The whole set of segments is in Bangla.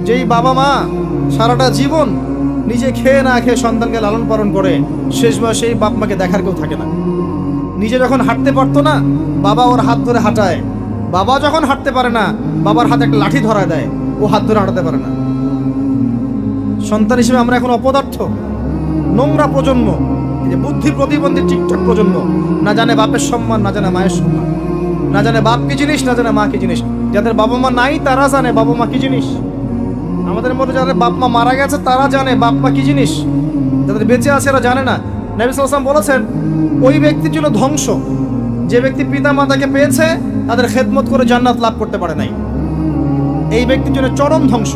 যেই বাবা মা সারাটা জীবন নিজে খেয়ে না খেয়ে সন্তানকে লালন পালন করে, শেষ বয়সে এই বাপ মাকে দেখার কেউ থাকে না। নিজে যখন হাঁটতে পারতো না, বাবা ওর হাত ধরে হাঁটায়। বাবা যখন হাঁটতে পারে না, বাবার হাতে একটা লাঠি ধরায় দেয়, ও হাত ধরে হাঁটাতে পারে না। সন্তান হিসেবে আমরা এখন অপদার্থ, নোংরা প্রজন্ম, এই যে বুদ্ধি প্রতিবন্ধী টিকটক প্রজন্ম। না জানে বাপের সম্মান, না জানে মায়ের সম্মান, না জানে বাপ কি জিনিস, না জানে মা কি জিনিস। যাদের বাবা মা নাই তারা জানে বাবা মা কি জিনিস। আমাদের মধ্যে যাদের বাপ মা মারা গেছে তারা জানে বাপ মা কি জিনিস, যাদের বেঁচে আছে এরা জানে না। নবী সাল্লাল্লাহু আলাইহি ওয়াসাল্লাম বলেছেন, ওই ব্যক্তির জন্য ধ্বংস যে ব্যক্তি পিতা মাতাকে পেয়েছে তাদের খেদমত করে জান্নাত লাভ করতে পারে নাই। এই ব্যক্তির জন্য চরম ধ্বংস।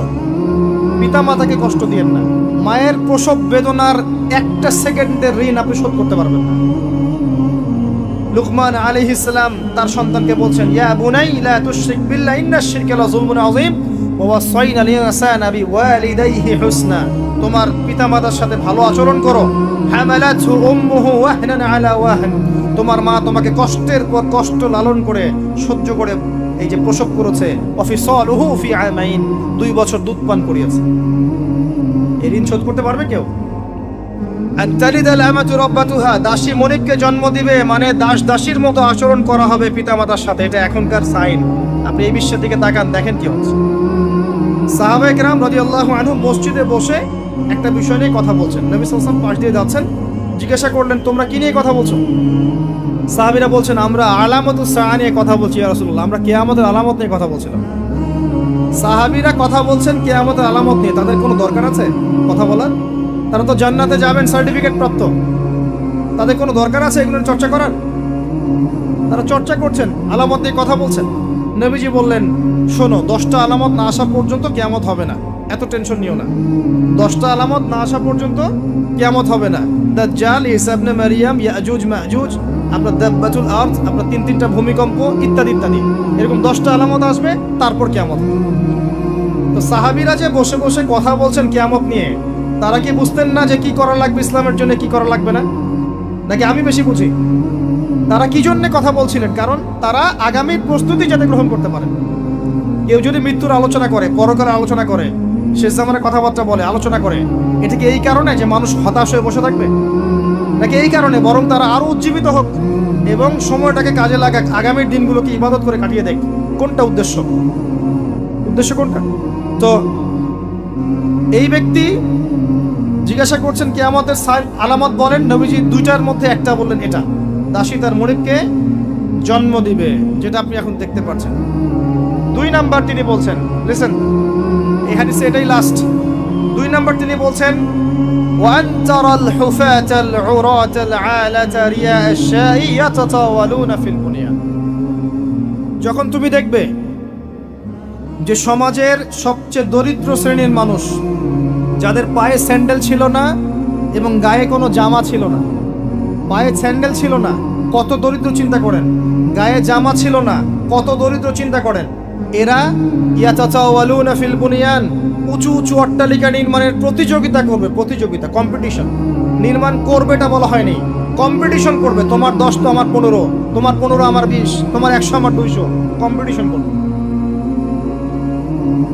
পিতা মাতাকে কষ্ট দিয়েন না। মায়ের প্রসব বেদনার একটা সেকেন্ডের ঋণ আপনি শোধ করতে পারবেন না। লুকমান আলাইহিস সালাম তার সন্তানকে বলছেন, ইয়া বুনাই লা তুশরিক বিল্লাহ ইন্নাশ শিরকা লাযুলমুন আযীম ওয়া ওয়াসাইনাল ইনসানা বিওয়ালিদাইহি হুসনা। তোমার পিতামাতার সাথে ভালো আচরণ করো। হামালাতহু উম্মুহু ওয়াহনান আলা ওয়াহন। তোমার মা তোমাকে কষ্টের পর কষ্ট লালন করে সহ্য করে এই যে প্রসব করেছে। ওয়াফিসালুহু ফি আমাইন, 2 বছর দুধ পান করিয়েছে। এই ঋণ শোধ করতে পারবে কেউ? দাসী মনিককে জন্ম দিবে মানে দাস দাসীর মতো আচরণ করা হবে পিতামাতার সাথে। এটা এখনকার সাইন। আপনি এই বিশ্বের দিকে তাকান, দেখেন কি হচ্ছে। সাহাবায়ে কেরাম রাদিয়াল্লাহু আনহুম মসজিদে বসে একটা বিষয় নিয়ে কথা বলছেন। নবী সাল্লাল্লাহু আলাইহি ওয়াসাল্লাম পাশ দিয়ে যাচ্ছেন, জিজ্ঞাসা করলেন, তোমরা কি নিয়ে কথা বলছো? সাহাবীরা বলছেন, আমরা আলামাতুস সাআ নিয়ে কথা বলছি ইয়া রাসূলুল্লাহ। আমরা কিয়ামতের আলামত নিয়ে কথা বলছিলাম। সাহাবীরা কথা বলছেন কিয়ামতের আলামত নিয়ে, তাদের কোনো দরকার আছে কথা বলার? তারা তো জান্নাতে যাবেন সার্টিফিকেট প্রাপ্ত, তাদের কোনো দরকার আছে এগুলো চর্চা করার? তারা চর্চা করছেন, আলামত নিয়ে কথা বলছেন। নবীজি বললেন, শোনো, 10টা আলামত না আসা পর্যন্ত কিয়ামত হবে না, এত টেনশন নিও না। 10টা আলামত না আসা পর্যন্ত কিয়ামত হবে না। দাজ্জাল, ঈসা ইবনে মারইয়াম, ইয়াজুজ মাজুজ, আপনার দাব্বাতুল আরদ, আপনার 3টা ভূমিকম্প ইত্যাদি ইত্যাদি, এরকম 10টা আলামত আসবে, তারপর কিয়ামত। তো সাহাবীরা যে বসে বসে কথা বলছেন কিয়ামত নিয়ে, তারা কি বুঝতেন না যে কি করা লাগবে ইসলামের জন্য, কি করা লাগবে না? নাকি আমি বেশি বুঝি? তারা কি জন্য কথা বলছিলেন? কারণ তারা আগামীর প্রস্তুতি যাতে গ্রহণ করতে পারে। কেউ যদি মৃত্যুর আলোচনা করে, পরকালের আলোচনা করে, শেষ জামানের কথাবার্তা বলে, আলোচনা করে, এটা কি এই কারণে যে মানুষ হতাশ হয়ে বসে থাকবে? নাকি এই কারণে বরং তারা আরো উজ্জীবিত হোক এবং সময়টাকে কাজে লাগাক, আগামীর দিনগুলোকে ইবাদত করে কাটিয়ে দেখ? কোনটা উদ্দেশ্য? উদ্দেশ্য কোনটা? তো এই ব্যক্তি জিজ্ঞাসা করছেন কিয়ামতের আলামত বলেন। নবীজি 2টার মধ্যে একটা বললেন, এটা দাসী তার মনিবকে জন্ম দিবে, যেটা আপনি এখন দেখতে পাচ্ছেন। 2 নাম্বার তিনি বলছেন, লিসেন, এই হাদিসে এটাই লাস্ট। 2 নাম্বার তিনি বলছেন, ওয়ান তারাল হুফাতাল উরাতাল আলাতা রিয়া আশ-শাই ইয়াতাতাওয়ালুনা ফিল বুনিয়ান। যখন তুমি দেখবে যে সমাজের সবচেয়ে দরিদ্র শ্রেণীর মানুষ, যাদের পায়ে স্যান্ডেল ছিল না এবং গায়ে কোনো জামা ছিল না, পায়ে স্যান্ডেল ছিল না, কত দরিদ্র চিন্তা করেন, গায়ে জামা ছিল না, কত দরিদ্র চিন্তা করেন, এরা ইয়াতাতাওয়ালুনা ফিল বুনিয়ান, উঁচু উঁচু অট্টালিকা নির্মাণের প্রতিযোগিতা করবে। প্রতিযোগিতা, কম্পিটিশন। নির্মাণ করবে এটা বলা হয়নি, কম্পিটিশন করবে। তোমার 10 তো আমার 15, তোমার 15 আমার 20, তোমার 100 আমার 200, কম্পিটিশন করবে।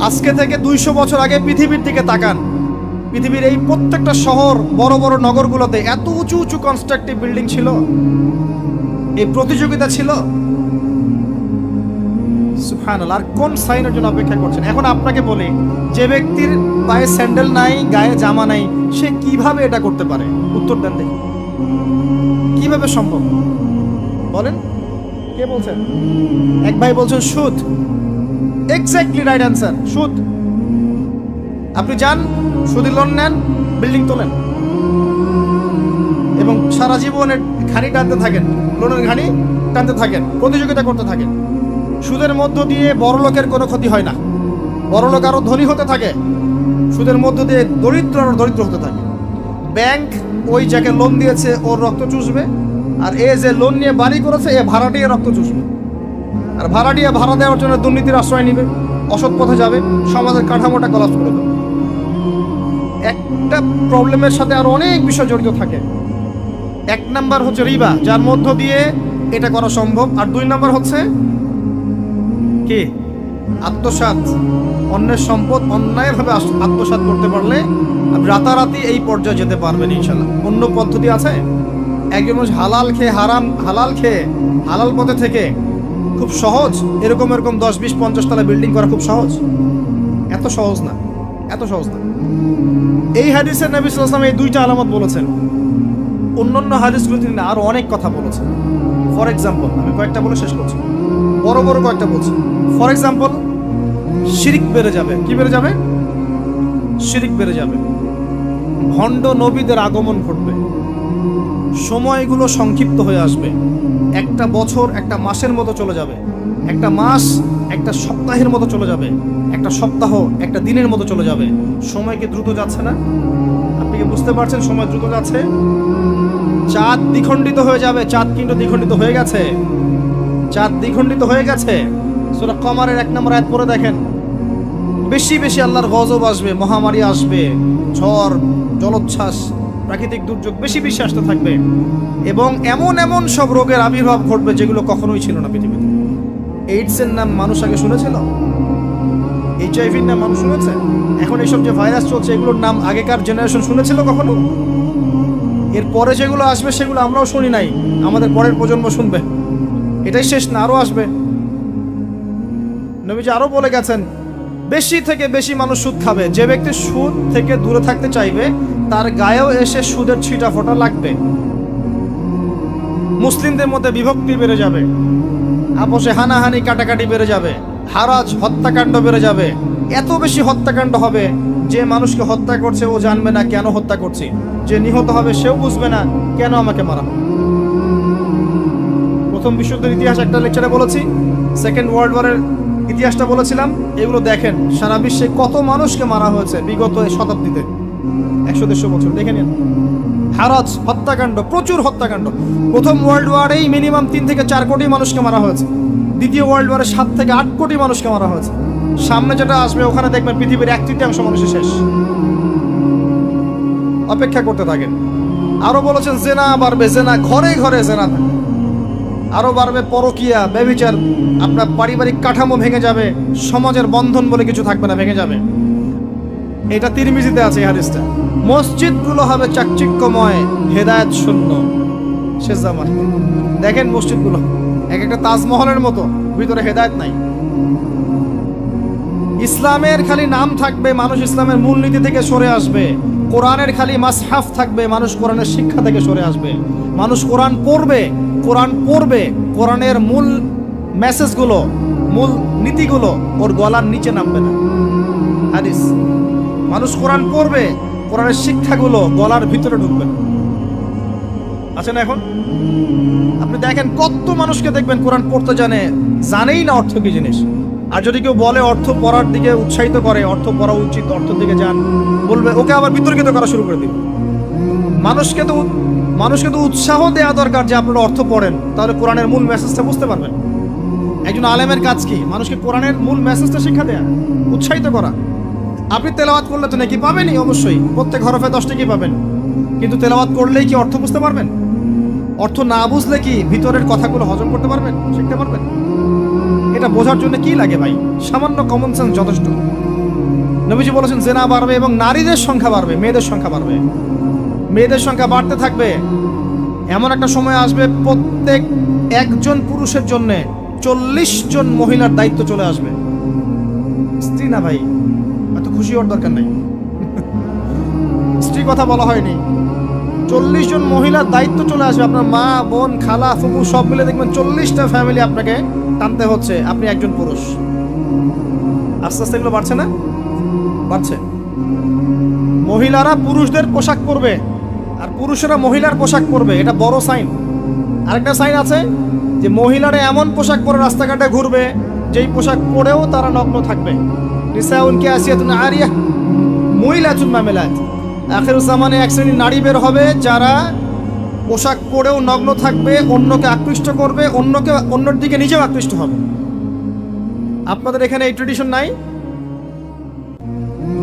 আজকে থেকে 200 বছর আগে পৃথিবীর দিকে তাকান, পৃথিবীর এই প্রত্যেকটা শহর, বড় বড় নগরগুলোতে এত উঁচু উঁচু কনস্ট্রাকটিভ বিল্ডিং ছিল, এই প্রতিযোগিতা ছিল। সুবহানাল্লাহ। আর কোন সাইনের জন্য অপেক্ষা করছেন? এখন আপনাকে বলি, যে ব্যক্তির পায়ে স্যান্ডেল নাই, গায়ে জামা নাই, সে কিভাবে এটা করতে পারে? উত্তর দেন দেখি, কিভাবে সম্ভব বলেন? কে বলছেন? এক ভাই বলছেন সুদ। এক্স্যাক্টলি রাইট অ্যান্সার, সুদ। আপনি যান, সুদের লোন নেন, বিল্ডিং তোলেন এবং সারা জীবনের ঘানি টানতে থাকেন, লোনের ঘানি টানতে থাকেন, প্রতিযোগিতা করতে থাকেন। সুদের মধ্য দিয়ে বড় লোকের কোনো ক্ষতি হয় না, বড় লোক আরো ধনী হতে থাকে, সুদের মধ্য দিয়ে দরিদ্র আরো দরিদ্র হতে থাকে। ব্যাংক ওই যাকে লোন দিয়েছে ওর রক্ত চুষবে, আর এ যে লোন নিয়ে বাড়ি করেছে এ ভাড়াটিয়ে রক্ত চুষবে, আর ভাড়াটিয়ে ভাড়া দেওয়ার জন্য দুর্নীতির আশ্রয় নিবে, অসৎ পথে যাবে, সমাজের কাঠামোটা কলাপস করে দেবে। একটা প্রবলেমের সাথে আরো অনেক বিষয় জড়িত থাকে। 1 নাম্বার হচ্ছে রিবা, যার মধ্য দিয়ে এটা করা সম্ভব। আর 2 নাম্বার হচ্ছে কি? আত্মসাৎ, অন্যের সম্পদ অন্যায়ভাবে আত্মসাৎ করতে পারলে আপনি রাতারাতি এই পর্যায়ে যেতে পারবেন ইনশাল্লাহ। অন্য পদ্ধতি আছে? একজন মানুষ হালাল খেয়ে হালাল পথে থেকে খুব সহজ এরকম 10, 20, 50 তলা বিল্ডিং করা খুব সহজ? এত সহজ না। এই হাদিসে নবী সাল্লাল্লাহু আলাইহি ওয়াসাল্লাম এই দুইটা আলামত বলেছেন। অন্যান্য হাদিসগুলো তিনি আরো অনেক কথা বলেছেন। ফর এক্সাম্পল, আমি কয়েকটা বলে শেষ করছি, বড় কয়েকটা বলছি। ফর এক্সাম্পল, শিরিক বেড়ে যাবে। কি বেড়ে যাবে? শিরিক বেড়ে যাবে। ভণ্ড নবীদের আগমন ঘটবে। সময়গুলো সংক্ষিপ্ত হয়ে আসবে। একটা বছর একটা মাসের মতো চলে যাবে, একটা মাস একটা সপ্তাহের মতো চলে যাবে, একটা সপ্তাহ একটা দিনের মতো চলে যাবে। সময় কি দ্রুত যাচ্ছে না? আপনি কি বুঝতে পারছেন সময় দ্রুত যাচ্ছে? চাঁদ দ্বিখণ্ডিত হয়ে যাবে। চাঁদ কিন্তু দ্বিখণ্ডিত হয়ে গেছে। সূরা কমারের 1 নম্বর আয়াত পড়ে দেখেন। বেশি আল্লাহর গজব আসবে, মহামারী আসবে, ঝড়, জলোচ্ছ্বাস, প্রাকৃতিক দুর্যোগ বেশি আসতে থাকবে এবং এমন সব রোগের আবির্ভাব ঘটবে যেগুলো কখনোই ছিল না পৃথিবীতে। এইডসের নাম মানুষ আগে শুনেছিল? HIV-র নাম মানুষ শুনেছে? এখন এইসব যে ভাইরাস চলছে এগুলোর নাম আগেকার জেনারেশন শুনেছিল কখনো? এরপরে যেগুলো আসবে সেগুলো আমরাও শুনি নাই, আমাদের পরের প্রজন্ম শুনবে। এটাই শেষ না, আরো আসবে। নবীজি আরো বলে গেছেন, বেশি থেকে বেশি মানুষ সুদ খাবে। যে ব্যক্তি সুদ থেকে দূরে থাকতে চাইবে তার গায়েও এসে সুদের ছিটা ফোঁটা লাগবে। মুসলিমদের মধ্যে বিভক্তি বেড়ে যাবে, আপোষে হানাহানি কাটাকাটি বেড়ে যাবে, হারাজ হত্যাকাণ্ড বেড়ে যাবে। এত বেশি হত্যাকাণ্ড হবে যে মানুষকে হত্যা করছে ও জানবে না কেন হত্যা করছে, যে নিহত হবে সেও বুঝবে না কেন আমাকে মারা হবে। প্রথম বিশ্বযুদ্ধের ইতিহাস একটা লেকচারে বলেছি, সেকেন্ড ওয়ার্ল্ড ওয়ারের ইতিহাসটা বলেছিলাম। এগুলো দেখেন সারা বিশ্বে কত মানুষকে মারা হয়েছে বিগত শতাব্দীতে, 100-150 বছর দেখে নিন। হারাজ হত্যাকাণ্ড, প্রচুর হত্যাকাণ্ড। প্রথম ওয়ার্ল্ড ওয়ারেই মিনিমাম 3 থেকে 4 কোটি মানুষকে মারা হয়েছে। দ্বিতীয় ওয়ার্ল্ড ওয়ারে 7 থেকে 8 কোটি মানুষকে মারা হয়েছে। সামনে যেটা আসবে ওখানে দেখবেন পৃথিবীর 1/3 মানুষের শেষ। অপেক্ষা করতে থাকেন। আরো বলেছেন জেনা বাড়বে, জেনা ঘরে জেনা থাকবে। আরো বাড়বে পরকিয়া, ব্যভিচার। আপনার পারিবারিক কাঠামো ভেঙে যাবে, সমাজের বন্ধন বলে কিছু থাকবে না, ভেঙে যাবে। এটা তিরমিজিতে আছে এই হাদিসটা। মসজিদগুলো হবে চাকচিক্যময়, হেদায়েত শূন্য শেষ জামানায়। দেখেন মসজিদগুলো এক একটা তাজমহলের মতো, ভিতরে হেদায়েত নাই। ইসলামের খালি নাম থাকবে, মানুষ ইসলামের মূলনীতি থেকে সরে আসবে। কোরআনের খালি মাসহাফ থাকবে, মানুষ কোরআনের শিক্ষা থেকে সরে আসবে। মানুষ কোরআন পড়বে, কোরআনের মূল মেসেজগুলো, মূল নীতিগুলো ওর গলার নিচে নামবে না। হাদিস, মানুষ কোরআন পড়বে, কোরআনের শিক্ষাগুলো গলার ভিতরে ঢুকবে না। আছে না? এখন আপনি দেখেন কত মানুষকে দেখবেন কোরআন পড়তে জানেই না অর্থ কি জিনিস। আর যদি কেউ বলে অর্থ পড়ার দিকে উৎসাহিত করে, অর্থ পড়া উচিত, অর্থের দিকে যান বলবে, ওকে আবার বিতর্কিত করা শুরু করে দিবে। মানুষকে তো উৎসাহ দেওয়া দরকার যে আপনারা অর্থ পড়েন, তাহলে কোরআনের মূল মেসেজটা বুঝতে পারবেন। একজন আলেমের কাজ কি? মানুষকে কোরআনের মূল মেসেজটা শিক্ষা দেয়া, উৎসাহিত করা। আপনি তেলাওয়াত করলে তো নাকি পাবেনই, অবশ্যই প্রত্যেক হরফে 10 টাকা পাবেন, কিন্তু তেলাওয়াত করলেই কি অর্থ বুঝতে পারবেন? অর্থ না বুঝলে কি ভিতরের কথাগুলো হজম করতে পারবেন, শিখতে পারবেন? এটা বোঝার জন্য কি লাগে ভাই? সামান্য কমন সেন্স যথেষ্ট। নবীজি বলেছেন জেনা বাড়বে এবং নারীদের সংখ্যা বাড়বে, মেয়েদের সংখ্যা বাড়বে। মেয়েদের সংখ্যা বাড়তে থাকবে। এমন একটা সময় আসবে প্রত্যেক একজন পুরুষের জন্য 40 জন মহিলার দায়িত্ব চলে আসবে। স্ত্রী না ভাই, এত খুশি হওয়ার দরকার নেই, স্ত্রী কথা বলা হয়নি। 40 জন মহিলার দায়িত্ব চলে আসবে। আপনার মা, বোন, খালা, ফুফু সব মিলে দেখবেন 40টা ফ্যামিলি আপনাকে টানতে হচ্ছে, আপনি একজন পুরুষ। আস্তে আস্তে এগুলো বাড়ছে না? বাড়ছে। মহিলারা পুরুষদের পোশাক পরবে আর পুরুষেরা মহিলার পোশাক পরবে, এটা বড় সাইন। আরেকটা সাইন আছে যে মহিলারা এমন পোশাক পরে রাস্তাঘাটে ঘুরবে যেই পোশাক পরেও তারা নগ্ন থাকবে। নিসাউন কাসিয়াতুন আরিয়াহ মুইলাতুন মামিলাত। আখিরুজ জামানে এক শ্রেণীর নারী বের হবে যারা পোশাক পরেও নগ্ন থাকবে, অন্যকে আকৃষ্ট করবে, অন্যর দিকে নিজেও আকৃষ্ট হবে। আপনাদের এখানে এই ট্রেডিশন নাই?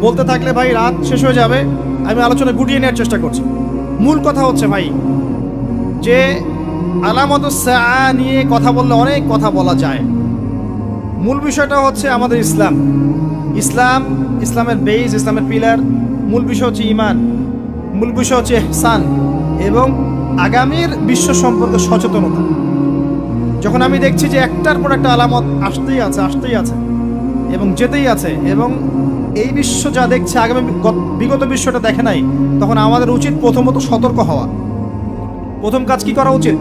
বলতে থাকলে ভাই রাত শেষ হয়ে যাবে, আমি আলোচনা গুটিয়ে নেওয়ার চেষ্টা করছি। মূল কথা হচ্ছে ভাই যে আলামতুস সাআ নিয়ে কথা বললে অনেক কথা বলা যায়। মূল বিষয়টা হচ্ছে আমাদের ইসলামের বেস, ইসলামের পিলার। মূল বিষয় হচ্ছে ঈমান, মূল বিষয় হচ্ছে ইহসান এবং আগামীর বিশ্ব সম্পর্কে সচেতনতা। যখন আমি দেখছি যে একটার পর একটা আলামত আসতেই আছে এবং যেতেই আছে, এবং এই বিশ্ব যা দেখছে আগামী বিগত বিশ্বটা দেখে নাই, তখন আমাদের উচিত প্রথমত সতর্ক হওয়া। প্রথম কাজ কি করা উচিত?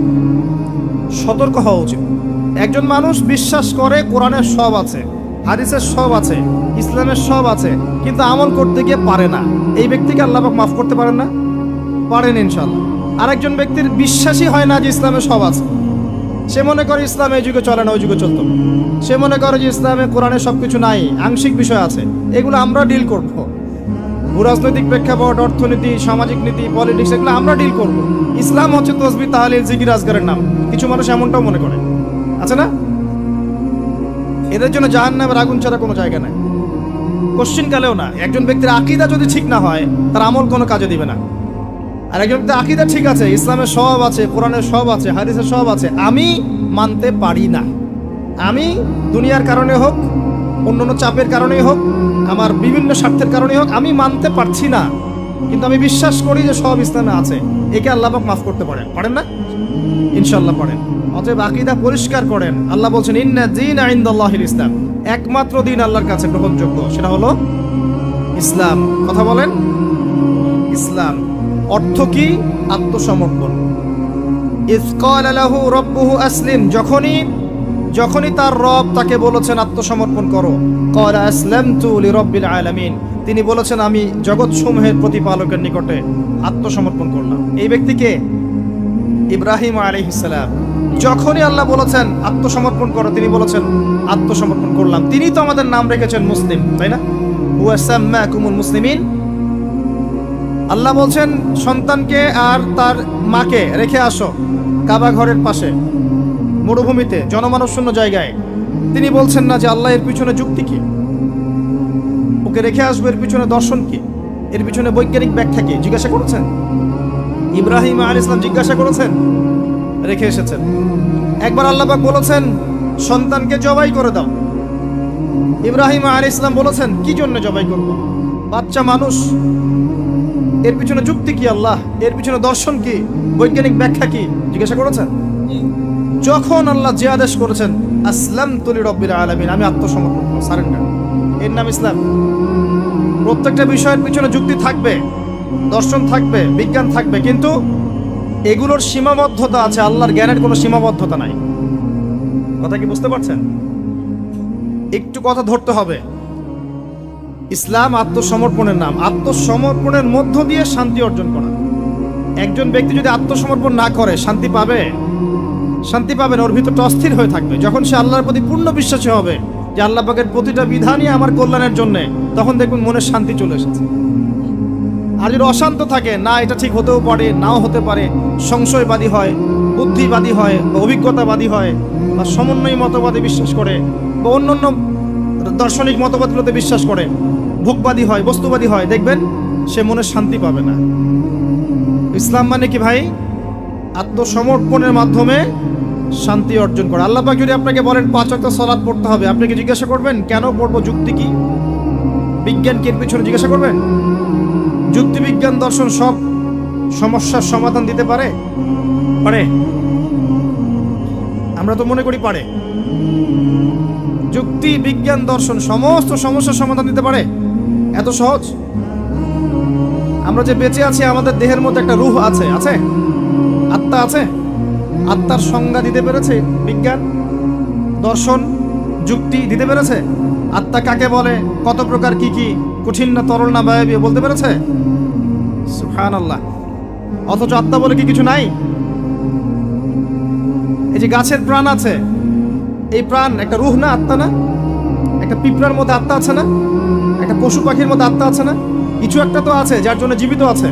সতর্ক হওয়া উচিত। একজন মানুষ বিশ্বাস করে কোরআনের সব আছে, হাদিসের সব আছে, ইসলামের সব আছে, কিন্তু আমল করতে গিয়ে পারে না। এই ব্যক্তিকে আল্লাহ পাক মাফ করতে পারেন না? পারেন ইনশাআল্লাহ। আরেকজন ব্যক্তির বিশ্বাসই হয় না যে ইসলামে সব আছে। সে মনে করে ইসলাম এই যুগে চলে না, ওই যুগে চলতো। সে মনে করে যে ইসলামে কোরআনে সব কিছু নাই, আংশিক বিষয় আছে, এগুলো আমরা ডিল করব। ভূরাজনৈতিক প্রেক্ষাপট, অর্থনীতি, সামাজিক নীতি, পলিটিক্স, এগুলো আমরা ডিল করব। ইসলাম হচ্ছে তসবিহ, তাহলিল, জিকির, আজকারের নাম। কিছু মানুষ এমনটাও মনে করে, আছে না? এদের জন্য জাহান্নামের আগুন ছাড়া কোনো জায়গা নাই, কোশ্চিন কালেও না। একজন ব্যক্তির আকীদা যদি ঠিক না হয়, তার আমল কোনো কাজে দিবে না। আর একজন ব্যক্তির আকীদা ঠিক আছে, ইসলামের সব আছে, কোরআনের সব আছে, হাদিসের সব আছে, আমি মানতে পারি না। আমি দুনিয়ার কারণে হোক, অন্যান্য চাপের কারণেই হোক, আমার বিভিন্ন স্বার্থের কারণেই হোক, আমি মানতে পারছি না, কিন্তু আমি বিশ্বাস করি যে সব ইসলামে আছে। একে আল্লাহ পাক মাফ করতে পারেন না? ইনশাআল্লাহ পারেন। অতএব আকীদা পরিষ্কার করেন। আল্লাহ বলছেন ইন্না দীনা ইনদাল্লাহিল ইসলাম, একমাত্র দিন আল্লাহর কাছে গ্রহণযোগ্য সেটা হলো ইসলাম। কথা বলেন, ইসলাম অর্থ কি? আত্মসমর্পণ। ইয ক্বালা লাহু রাব্বুহু আসলিম, যখনই তার রব তাকে বলেছেন আত্মসমর্পণ করো, ক্বালা আসলামতু লিরাব্বিল আলামিন, তিনি বলেছেন আমি জগৎসমূহের প্রতিপালকের নিকটে আত্মসমর্পণ করলাম। এই ব্যক্তিকে ইব্রাহিম আলাইহিস সালাম। যখনই আল্লাহ বলেছেন আত্মসমর্পণ করো, তিনি বলেছেন আত্মসমর্পণ করলাম। তিনি তো আমাদের নাম রেখেছেন মুসলিম, তাই না? হুয়া সাম্মাকুমুল মুসলিমিন। আল্লাহ বলছেন সন্তানকে আর তার মাকে রেখে আসো কাবা ঘরের পাশে, মরুভূমিতে, জনমানব শূন্য জায়গায়। তিনি বলছেন না যে আল্লাহ এর পিছনে যুক্তি কি, ওকে রেখে আসবো, এর পিছনে দর্শন কি, এর পিছনে বৈজ্ঞানিক ব্যাখ্যা কি? জিজ্ঞাসা করেছেন? ইব্রাহিম আলাইহিস সালাম জিজ্ঞাসা করেছেন, রেখে এসেছেন। একবার আল্লাহ পাক বলেছেন সন্তানকে জবাই করে দাও। ইব্রাহিম আলাইহিস সালাম বলেছেন কি জন্য জবাই করব? বাচ্চা মানুষ, এর পিছনে যুক্তি কি আল্লাহ, এর পিছনে দর্শন কি, বৈজ্ঞানিক ব্যাখ্যা কি? জিজ্ঞাসা করেছেন? যখন আল্লাহ যে আদেশ করেছেন আসলামতু লিরাব্বিল আলামিন, আমি আত্মসমর্পণ করলাম, সারেন্ডার, এর নাম ইসলাম। প্রত্যেকটা বিষয়ের পিছনে যুক্তি থাকবে, দর্শন থাকবে, বিজ্ঞান থাকবে, কিন্তু এগুলোর সীমাবদ্ধতা আছে। আল্লাহর জ্ঞানের কোনো সীমাবদ্ধতা নাই। কথা কি বুঝতে পারছেন? একটু কথা ধরতে হবে। ইসলাম আত্মসমর্পণের নাম। আত্মসমর্পণের মধ্য দিয়ে শান্তি অর্জন করা। একজন ব্যক্তি যদি আত্মসমর্পণ না করে শান্তি পাবে? শান্তি পাবে না, ওর ভিতরটা অস্থির হয়ে থাকবে। যখন সে আল্লাহর প্রতি পূর্ণ বিশ্বাসী হবে যে আল্লাহ পাকের প্রতিটা বিধানই আমার কল্যাণের জন্য, তখন দেখুন মনের শান্তি চলে এসেছে। আর যদি অশান্ত থাকে, না এটা ঠিক হতেও পারে, নাও হতে পারে, সংশয়বাদী হয়, বুদ্ধিবাদী হয়, বা অভিজ্ঞতাবাদী হয়, বা সমন্বয়ী মতবাদে বিশ্বাস করে, বা অন্যান্য দার্শনিক মতবাদগুলোতে বিশ্বাস করে, ভোগবাদী হয়, বস্তুবাদী হয়, দেখবেন সে মনে শান্তি পাবে না। ইসলাম মানে কি ভাই? আত্মসমর্পণের মাধ্যমে শান্তি অর্জন করা। আল্লাহ পাক যদি আপনাকে বলেন 5 ওয়াক্ত সালাত পড়তে হবে, আপনি কি জিজ্ঞাসা করবেন কেন পড়বো, যুক্তি কি, বিজ্ঞান কি, এর পিছনে জিজ্ঞাসা করবেন? যুক্তি, বিজ্ঞান, দর্শন সব সমস্যার সমাধান দিতে পারে? আমরা তো মনে করি পারে। যুক্তি, বিজ্ঞান, দর্শন সমস্ত সমস্যার সমাধান দিতে পারে? এত সহজ? আমরা যে বেঁচে আছি, আমাদের দেহের মধ্যে একটা রূহ আছে, আত্মা আছে। আত্মার সংজ্ঞা দিতে পেরেছে বিজ্ঞান, দর্শন, যুক্তি দিতে পেরেছে? আত্মা কাকে বলে, কত প্রকার, কি কি, কঠিন না তরল না বায়বীয় বলতে পেরেছে? সুবহানাল্লাহ। অথচ আত্মা বলে কি কিছু নাই? এই যে গাছের প্রাণ আছে, এই প্রাণ একটা রূহ না, আত্মা না? একটা পিঁপড়ার মধ্যে আত্মা আছে না? একটা পশু পাখির মধ্যে আত্মা আছে না? কিছু একটা তো আছে যার জন্য জীবিত আছে।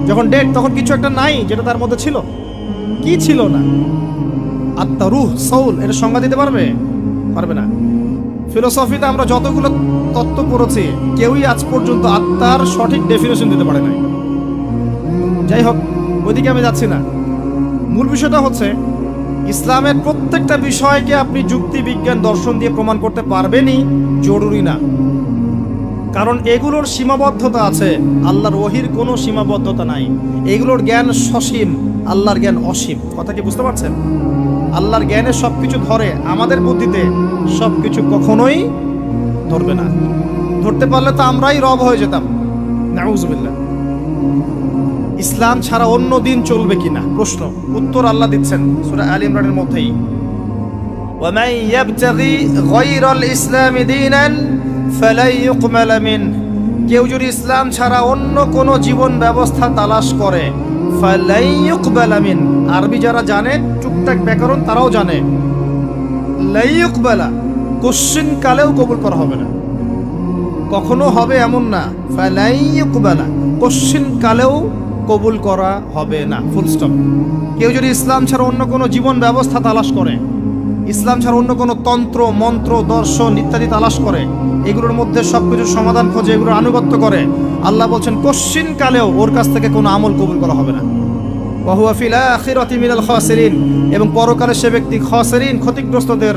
যখন ডেড, তখন কিছু একটা নাই যেটা তার মধ্যে ছিল। কি ছিল না? আত্মা, রূহ, সোল, এটা সংজ্ঞা দিতে পারবে না। ফিলোসফিতে আমরা যতগুলো তত্ত্ব পড়েছি, কেউই আজ পর্যন্ত আত্মার সঠিক ডেফিনেশন দিতে পারে নাই। যাই হোক, ওইদিকে আমি যাচ্ছি না। মূল বিষয়টা হচ্ছে ইসলামের প্রত্যেকটা বিষয়কে আপনি যুক্তি, বিজ্ঞান, দর্শন দিয়ে প্রমাণ করতে পারবেনই জরুরি না, কারণ এগুলোর সীমাবদ্ধতা আছে। আল্লাহর ওহীর কোনো সীমাবদ্ধতা নাই। এগুলোর জ্ঞান সসীম, আল্লাহর জ্ঞান অসীম। কথা কি বুঝতে পারছেন? আল্লাহর জ্ঞানে সবকিছু ধরে, আমাদের বুদ্ধিতে সবকিছু কখনোই ধরবে না। ধরতে পারলে তো আমরাই রব হয়ে যেতাম। নাউজুবিল্লাহ। ইসলাম ছাড়া অন্য দিন চলবে কিনা প্রশ্ন, উত্তর আল্লাহ দিচ্ছেন সূরা আলে ইমরানের মধ্যেই। ওয়ামান ইয়াবতাগি গায়রাল ইসলামি দীনান ফালাই ইউকবাল মিনহু, কেউ যদি ইসলাম ছাড়া অন্য কোনো জীবন ব্যবস্থা তালাশ করে, ফালাই ইউকবাল মিনহু, আরবি যারা জানে টুকটাক ব্যাকরণ তারাও জানে, লাই ইউকবালা, কোশ্চিন কালেও কবুল করা হবে না। কখনো হবে এমন না, ফালাই ইউকবালা, কোশ্চিন কালেও কবুল করা হবে না, ফুল স্টপ। কেউ যদি ইসলাম ছাড়া অন্য কোনো জীবন ব্যবস্থা তালাশ করে, ইসলাম ছাড়া অন্য কোনো তন্ত্র, মন্ত্র, দর্শন ইত্যাদি তালাশ করে, এগুলোর মধ্যে সবকিছুর সমাধান খোঁজে, এগুলোর আনুগত্য করে, আল্লাহ বলছেন কোশ্চিন কালেও ওর কাছ থেকে কোনো আমল কবুল করা হবে না। ওয়া হুয়া ফিল আখিরাতি মিনাল খাসিরিন, এবং পরকালে সে ব্যক্তি খাসিরিন, ক্ষতিগ্রস্তদের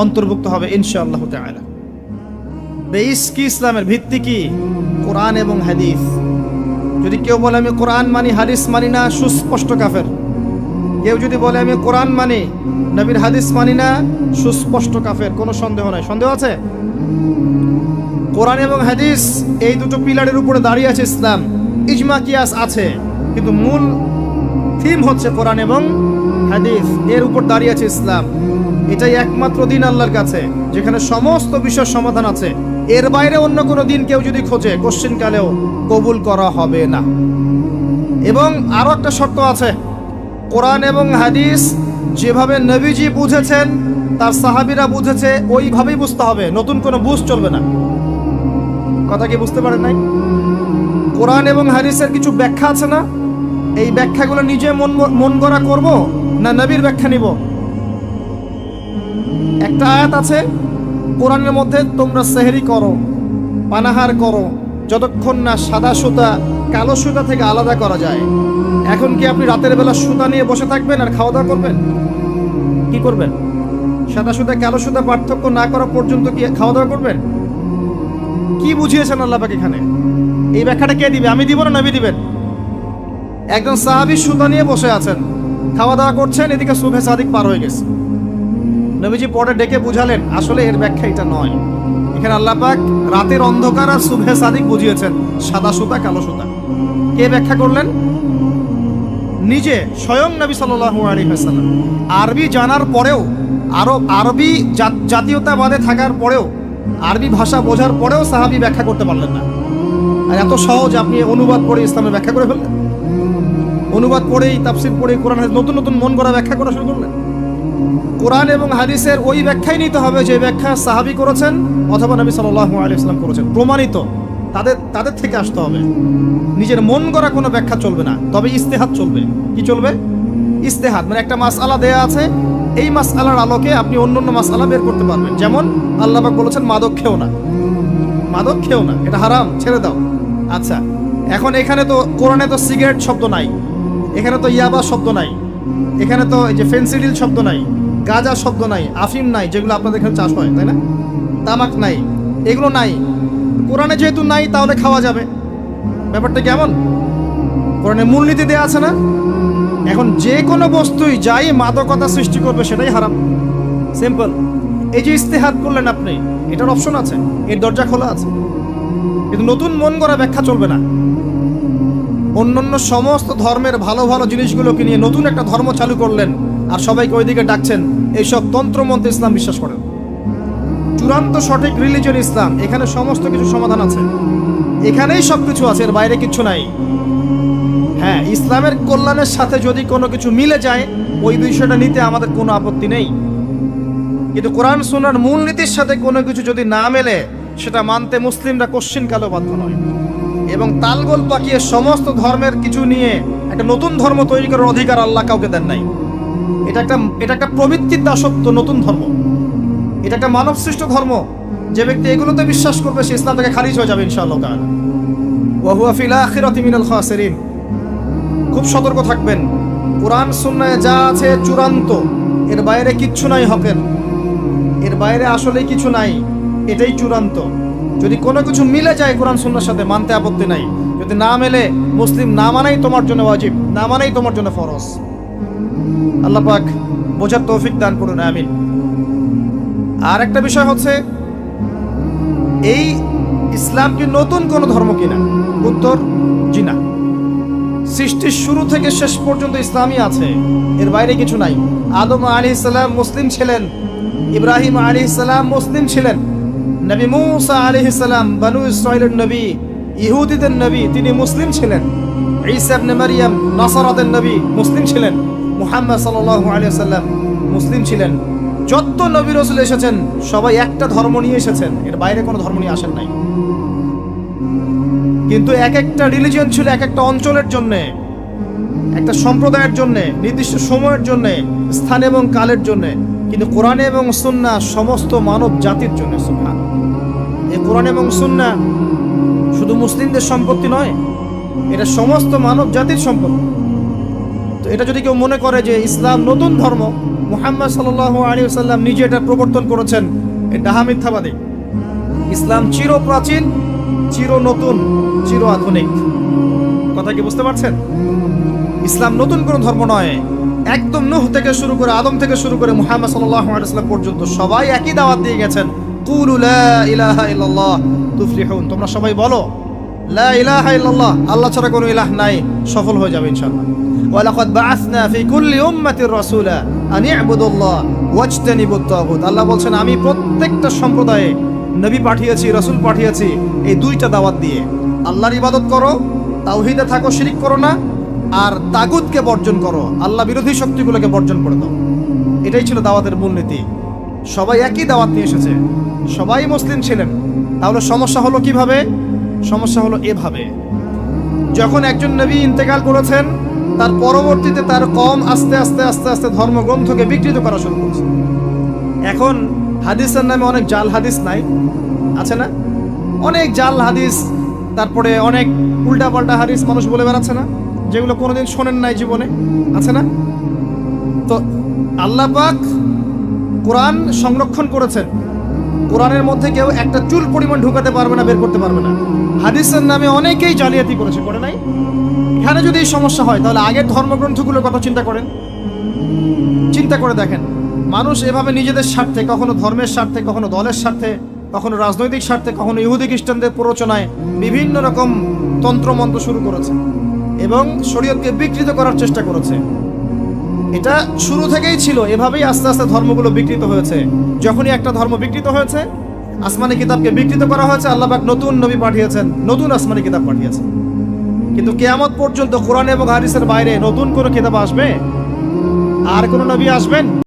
অন্তর্ভুক্ত হবে ইনশাআল্লাহ তাআলা। বেস কি ইসলামের ভিত্তি কি? কোরআন এবং হাদিস। যদি কেউ বলে আমি কোরআন মানি হাদিস মানি না, সুস্পষ্ট কাফের। কেউ যদি বলে আমি কোরআন মানি নবীর হাদিস মানি না, সুস্পষ্ট কাফের, কোনো সন্দেহ নাই। সন্দেহ আছে? কোরআন এবং হাদিস এই দুটো পিলারের উপরে দাঁড়িয়ে আছে ইসলাম। ইজমা কিয়াস আছে, কিন্তু মূল থিম হচ্ছে কোরআন এবং হাদিস, এর উপর দাঁড়িয়ে আছে ইসলাম। এটাই একমাত্র দিন আল্লাহর কাছে যেখানে সমস্ত বিষয়ের সমাধান আছে। এর বাইরে অন্য কোনো দিন কেউ যদি খোঁজে, কোশ্চিন কালেও কবুল করা হবে না। এবং আরো একটা শর্ত আছে, কোরআন এবং হাদিস যেভাবে নবীজি বুঝেছেন, তার সাহাবীরা বুঝেছে, ওইভাবেই বুঝতে হবে, নতুন কোনো বুঝ চলবে না। কথা কি বুঝতে পারেন নাই? কোরআন এবং হাদিসের কিছু ব্যাখ্যা আছে না, এই ব্যাখ্যাগুলো নিজে মন গড়া করব না নবীর ব্যাখ্যা নিব? একটা আয়াত আছে কোরআনের মধ্যে, তোমরা সেহরি করো, পানাহার করো, যতক্ষণ না সাদা সুতা কালো সুতা থেকে আলাদা করা যায়। এখন কি আপনি রাতের বেলা সুতা নিয়ে বসে থাকবেন আর খাওয়া দাওয়া করবেন? কি করবেন? সাদা সুতা কালো সুতা পার্থক্য না করা পর্যন্ত কি খাওয়া দাওয়া করবেন? কি বুঝিয়েছেন আল্লাহ পাক এখানে? এই ব্যাখ্যাটা কে দিবে? আমি দিব না নবী দিবেন? একজন সাহাবী সুতা নিয়ে বসে আছেন, খাওয়া দাওয়া করছেন, এদিকে সুবহে সাদিক পার হয়ে গেছে। নবীজি পরে ডেকে বুঝালেন আসলে এর ব্যাখ্যা এটা নয়। এখানে আল্লাহ পাক রাতের অন্ধকার আর সুবহে সাদিক বুঝিয়েছেন, সাদা সুতা কালো সুতা। কে ব্যাখ্যা করলেন? নিজে স্বয়ং নবী সাল্লাল্লাহু আলাইহি ওয়াসাল্লাম। আরবি জানার পরেও, আরবি জাতীয়তাবাদে থাকার পরেও, আরবি ভাষা বোঝার পরেও সাহাবী ব্যাখ্যা করতে পারলেন না। আর এত সহজ আপনি অনুবাদ পড়ে ইসলামের ব্যাখ্যা করে ফেললেন। অনুবাদ পড়েই, তাফসীর পড়েই কোরআন নতুন নতুন মন গড়া ব্যাখ্যা করা শুরু করলেন। কোরআন এবং হাদিসের ওই ব্যাখ্যাই নিতে হবে যে ব্যাখ্যা সাহাবী করেছেন অথবা নবী সাল্লাল্লাহু আলাইহি ওয়াসাল্লাম করেছেন, প্রমাণিত। তাদের থেকে আসতে হবে। নিজের মন গড়া কোনো ব্যাখ্যা চলবে না, তবে ইস্তেহাদ চলবে। কি চলবে? ইস্তেহাদ মানে একটা মাসআলা দেয়া আছে, এই মাসআলার আলোকে আপনি অন্যান্য মাসআলা বের করতে পারবেন। যেমন আল্লাহ পাক বলেছেন মাদক খেও না, মাদক খেও না, এটা হারাম, ছেড়ে দাও। আচ্ছা, এখন এখানে তো কোরআনে তো সিগারেট শব্দ নাই, এখানে তো ইয়াবা শব্দ নাই, এখানে তো এই যে ফেন্সিডিল শব্দ নাই, গাঁজা শব্দ নাই, আফিম নাই, যেগুলো আপনাদের এখানে চাষ হয়, তাই না? তামাক নাই, এগুলো নাই। কোরআনে যেহেতু নাই তাহলে খাওয়া যাবে। ব্যাপারটা কেমন? কোরআনে মূলনীতি দেয়া আছে না? এখন যে কোনো বস্তুই যাই মাদকতা সৃষ্টি করবে সেটাই হারাম, সিম্পল। এই যে ইস্তেহাদ করলেন আপনি, এটার অপশন আছে, এর দরজা খোলা আছে, কিন্তু নতুন মন গড়া ব্যাখ্যা চলবে না। অন্যান্য সমস্ত ধর্মের ভালো ভালো জিনিসগুলোকে নিয়ে নতুন একটা ধর্ম চালু করলেন আর সবাইকে ওইদিকে ডাকছেন, এইসব তন্ত্রমন্ত্রে ইসলাম বিশ্বাস করেন। চূড়ান্ত সঠিক রিলিজিয়ন ইসলাম, এখানে সমস্ত কিছু সমাধান আছে, এখানেই সব কিছু আছে, এর বাইরে কিছু নাই। হ্যাঁ, ইসলামের কল্যাণের সাথে যদি কোনো কিছু মিলে যায় ওই বিষয়টা নিতে আমাদের কোনো আপত্তি নেই, কিন্তু কোরআন সুন্নাহর মূলনীতির সাথে কোনো কিছু যদি না মেলে সেটা মানতে মুসলিমরা কোশ্চিন কালেও বাধ্য নয়। এবং তালগোল পাকিয়ে সমস্ত ধর্মের কিছু নিয়ে একটা নতুন ধর্ম তৈরি করার অধিকার আল্লাহ কাউকে দেন নাই। এটা একটা প্রবৃত্তির দাসত্ব, নতুন ধর্ম। এটা একটা মানব সৃষ্ট ধর্ম। যে ব্যক্তি এগুলোতে বিশ্বাস করবে সে ইসলাম থেকে খারিজ হয়ে যাবে ইনশাআল্লাহ তাআলা। ওয়া হুয়া ফিল আখিরাতি মিনাল খাসিরিন। খুব সতর্ক থাকবেন, কোরআন সুন্নাহে যা আছে চূড়ান্ত, এর এর বাইরে কিচ্ছু নাই হকের, এর বাইরে আসলে কিছু নাই, এটাই চূড়ান্ত। যদি কোনো কিছু মিলে যায় কোরআন সুন্নাহর সাথে, মানতে আপত্তি নাই। যদি না মেলে, মুসলিম না মানাই তোমার জন্য ওয়াজিব, না মানাই তোমার জন্য ফরজ। আল্লাহ পাক বোঝার তৌফিক দান করুন, আমিন। আর একটা বিষয় হচ্ছে, এই ইসলাম কি নতুন কোন ধর্ম কিনা? উত্তর জি না। সৃষ্টির শুরু থেকে শেষ পর্যন্ত ইসলামই আছে, এর বাইরে কিছু নাই। আদম আলাইহিস সালাম মুসলিম ছিলেন, ইব্রাহিম আলাইহিস সালাম মুসলিম ছিলেন, নবী মুসা আলাইহিস সালাম বনু ইসরাইলের নবী, ইহুদিদের নবী, তিনি মুসলিম ছিলেন। ঈসা ইবনে মারইয়াম নাসারাতের নবী, মুসলিম ছিলেন। মুহাম্মদ সাল্লাল্লাহু আলাইহি ওয়াসাল্লাম মুসলিম ছিলেন। যত নবী রাসূল এসেছেন সবাই একটা ধর্ম নিয়ে এসেছেন, এর বাইরে কোনো ধর্ম নিয়ে আসেন নাই। কিন্তু এক একটা রিলিজিয়ন ছিল এক একটা অঞ্চলের জন্য, একটা সম্প্রদায়ের জন্য, নির্দিষ্ট সময়ের জন্য, স্থান এবং কালের জন্য। কিন্তু কোরআন এবং সুন্নাহ সমস্ত মানব জাতির জন্য। সুবহান। এই কোরআন এবং সুন্নাহ শুধু মুসলিমদের সম্পত্তি নয়, এটা সমস্ত মানব জাতির সম্পত্তি। তো এটা যদি কেউ মনে করে যে ইসলাম নতুন ধর্ম, মুহাম্মদ সাল্লাল্লাহু আলাইহি ওয়াসাল্লাম নিজে এটা প্রবর্তন করেছেন, এটা মিথ্যাবাদী। ইসলাম চির প্রাচীন, চির নতুন, চির আধুনিক। কথা কি বুঝতে পারছেন? ইসলাম নতুন কোনো ধর্ম নয়। একদম নূহ থেকে শুরু করে, আদম থেকে শুরু করে মুহাম্মদ সাল্লাল্লাহু আলাইহি ওয়াসাল্লাম পর্যন্ত সবাই একই দাওয়াত দিয়ে গেছেন, কুলু লা ইলাহা ইল্লাল্লাহ তুফলিহুন। তোমরা সবাই বলো লা ইলাহা ইল্লাল্লাহ, আল্লাহ ছাড়া কোনো ইলাহ নাই, সফল হয়ে যাবে ইনশাআল্লাহ। ওয়া লাকাদ বাআসনা ফি কুল্লি উম্মাতির রাসূলা আন ইবুদুল্লাহ ওয়াজতানিবুত তাগুত। আল্লাহ বলছেন, আমি প্রত্যেকটা সম্প্রদায়ে নবী পাঠিয়েছি, রাসূল পাঠিয়েছি এই দুইটা দাওয়াত দিয়ে। আল্লাহর ইবাদত করো, তাওহীদে থাকো, শিরিক করো না, আর তাগুতকে বর্জন করো, আল্লাহ বিরোধী শক্তিগুলোকে বর্জন করে দাও। এটাই ছিল দাওয়াতের মূলনীতি। সবাই একই দাওয়াত নিয়ে এসেছে, সবাই মুসলিম ছিলেন। তাহলে সমস্যা হলো কিভাবে? সমস্যা হলো এভাবে, যখন একজন নবী ইন্তেকাল করেছেন, তার পরবর্তীতে তার কওম আস্তে আস্তে আস্তে আস্তে ধর্মগ্রন্থকে বিকৃত করা শুরু করছে। এখন হাদিসের নামে অনেক জাল হাদিস নাই, আছে না? অনেক জাল হাদিস, তারপরে অনেক উল্টাপাল্টা হাদিস মানুষ বলে বেড়াচ্ছে না, যেগুলো কোনোদিন শোনেন নাই জীবনে, আছে না? তো আল্লাহ পাক কোরআন সংরক্ষণ করেছেন, কোরআনের মধ্যে কেউ একটা চুল পরিমাণ ঢুকাতে পারবে না, বের করতে পারবে না। হাদিসের নামে অনেকেই জালিয়াতি করেছে, করে নাই? এখানে যদি এই সমস্যা হয়, তাহলে আগের ধর্মগ্রন্থগুলোর কথা চিন্তা করেন, চিন্তা করে দেখেন। মানুষ এভাবে নিজেদের স্বার্থে, কখনো ধর্মের স্বার্থে, কখনো দলের স্বার্থে, কখনো রাজনৈতিক স্বার্থে, কখনো ইহুদি খ্রিস্টানদের প্ররোচনায় বিভিন্ন রকম তন্ত্রমন্ত্র শুরু করেছে এবং শরীয়তকে বিকৃত করার চেষ্টা করেছে। এটা শুরু থেকেই ছিল, এভাবেই আস্তে আস্তে ধর্মগুলো বিকৃত হয়েছে। যখনই একটা ধর্ম বিকৃত হয়েছে, আসমানি কিতাবকে বিকৃত করা হয়েছে, আল্লাহ পাক নতুন নবী পাঠিয়েছেন, নতুন আসমানি কিতাব পাঠিয়েছেন। কিন্তু কিয়ামত পর্যন্ত কোরআন এবং হাদিসের বাইরে নতুন কোনো কিতাব আসবে? আর কোনো নবী আসবেন?